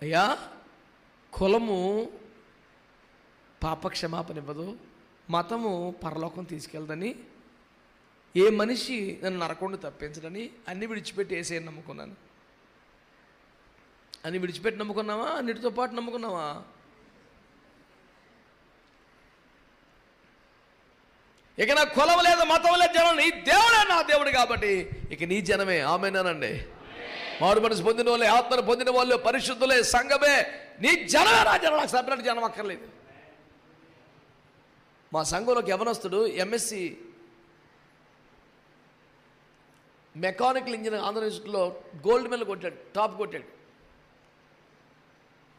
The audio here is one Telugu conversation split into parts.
అయ్యా, కులము పాపక్షమాపణ ఇవ్వదు, మతము పరలోకం తీసుకెళ్దని, ఏ మనిషి నన్ను నరకుండా తప్పించడని అన్ని విడిచిపెట్టి యేసయ్యని నమ్ముకున్నాను. అన్ని విడిచిపెట్టి నమ్ముకున్నావా? అన్నిటితో పాటు నమ్ముకున్నావా? ఇక నా కులం లేదు, మతం లేదు, జనం, నీ దేవుడే నా దేవుడు కాబట్టి ఇక నీ జనమే. ఆమేనండి. మారు మనసు పొందిన వాళ్ళే, ఆత్మను పొందిన వాళ్ళు, పరిశుద్ధులే, సంఘమే, నీ జనమే నా జనం. నాకు సపరేట్ జనం అక్కర్లేదు. మా సంఘంలోకి యవనస్తుడు ఎంఎస్సి మెకానికల్ ఇంజనీర్ ఆంధ్ర యూనివర్సిటీలో గోల్డ్ మెడల్ కొట్టాడు, టాప్ కొట్టాడు.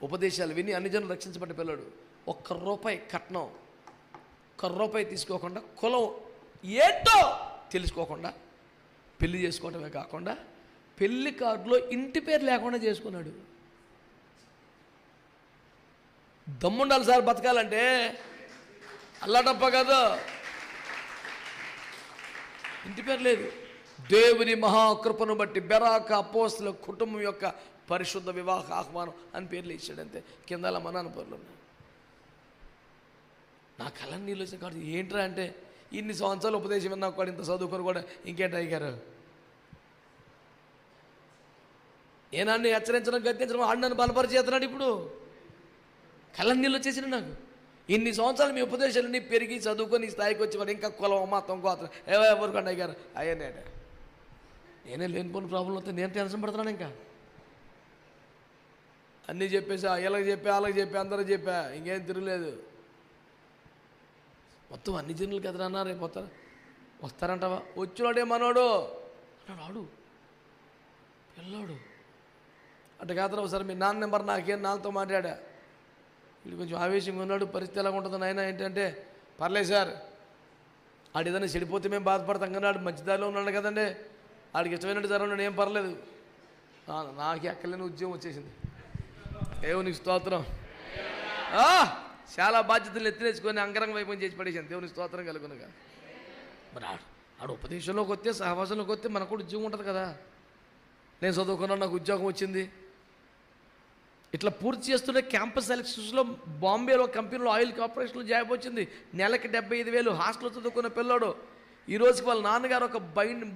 ఉపదేశాలు విని అన్ని జనులు రక్షించబడ్డ పిల్లాడు. ₹1 కట్నం, ₹1 తీసుకోకుండా, కులం ఏంటో తెలుసుకోకుండా పెళ్లి చేసుకోవటమే కాకుండా పెళ్లి కార్డులో ఇంటి పేరు లేకుండా చేసుకున్నాడు. దమ్ముండాలి సార్ బతకాలంటే, అల్లాటప్ప కాదు. ఇంటి పేరు లేదు. దేవుని మహాకృపను బట్టి బెరాక అపోస్తలుల కుటుంబం యొక్క పరిశుద్ధ వివాహ ఆహ్వానం అని పేర్లు ఇచ్చాడంతే. కింద అలా మన పేర్లు ఉన్నాయి. నా కళ్ళని నీళ్ళు వచ్చిన కాదు. ఏంట్రా అంటే, ఇన్ని సంవత్సరాలు ఉపదేశం విన్నా కూడా, ఇంత చదువుకొని కూడా ఇంకేంటి అయ్యారు? ఏనాన్ని హెచ్చరించడం, గద్దించడం, ఆడినన్ను బలపరిచేస్తున్నాడు. ఇప్పుడు కళ్ళని నీళ్ళు వచ్చేసిన నాకు. ఇన్ని సంవత్సరాలు మీ ఉపదేశాలన్నీ పెరిగి చదువుకొని స్థాయికి వచ్చి మరి ఇంకా కులం, మతం, గోత్రం ఎవరికండి అయ్యారు? అయ్యానేట నేనే లేనిపోయిన ప్రాబ్లం వస్తే నేను టెన్షన్ పడుతున్నాను. ఇంకా అన్నీ చెప్పేసా, ఇలాగ చెప్పా, అలాగ చెప్పా, అందరూ చెప్పా, ఇంకేం తిరగలేదు. మొత్తం అన్ని జనులకి ఎదురన్నా రేపు వస్తారంటావా? వచ్చినాడే మనోడు అన్నాడు. ఆడు పిల్లాడు అంటే కాదు. ఒకసారి మీ నాన్న నెంబర్ నాకేం, నాన్నతో మాట్లాడా. వీడు కొంచెం ఆవేశంగా ఉన్నాడు. పరిస్థితి ఎలా ఉంటుందో నాయన ఏంటంటే, పర్లేదు సార్, ఆడు ఏదైనా చెడిపోతే మేము బాధపడతాం కానీ ఆడు మంచి దారిలో ఉన్నాడు కదండి, ఆడికి ఇష్టమైనట్టు జరగండి, ఏం పర్లేదు. నాకే అక్కలేని ఉద్యోగం వచ్చేసింది. దేవునికి స్తోత్రం. చాలా బాధ్యతలు ఎత్తినేసుకొని అంగరంగ వైపు చేసి పడేసాను. దేవునికి స్తోత్రం కలుగునుగా. మరి ఆడు ఉపదేశంలోకి వస్తే, సహవాసంలోకి వస్తే మనకు కూడా ఉద్యోగం ఉంటుంది కదా. నేను చదువుకున్నాను, నాకు ఉద్యోగం వచ్చింది. ఇట్లా పూర్తి చేస్తుంటే క్యాంపస్ సెలక్షన్స్లో బాంబేలో కంపెనీలో ఆయిల్ కార్పొరేషన్లో జాబ్ వచ్చింది. నెలకి 75,000. హాస్టల్లో చదువుకున్న పిల్లోడు. ఈ రోజుకి వాళ్ళ నాన్నగారు ఒక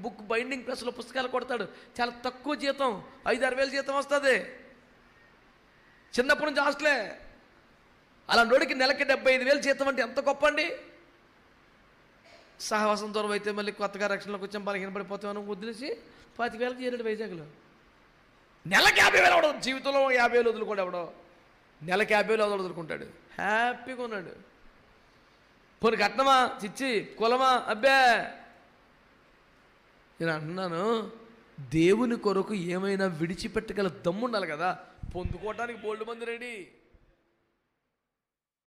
బుక్ బైండింగ్ ప్రెస్లో పుస్తకాలు కొడతాడు. చాలా తక్కువ జీతం, 5-6 వేలు జీతం వస్తుంది. చిన్నప్పటి నుంచి హాస్టలే. అలాంటి వాడికి నెలకి 75,000 జీతం అంటే ఎంత గొప్ప అండి. సహవాసం దూరం అయితే మళ్ళీ కొత్తగా రక్షణలోకి వచ్చాం, బలహీన పడిపోతామని వదిలేసి 25,000 చేరాడు వైజాగ్లో. నెలకి 50,000 అవడం, జీవితంలో 50,000 వదులుకోడు ఎవడో. నెలకి 50,000 వదులుకుంటాడు, హ్యాపీగా ఉన్నాడు. పోనీ కట్నమా, చిచ్చి, కులమా, అబ్బే. నేను అంటున్నాను, దేవుని కొరకు ఏమైనా విడిచిపెట్టగల దమ్ము ఉండాలి కదా. పొందుకోవటానికి బోల్డ్ మంది రెడీ.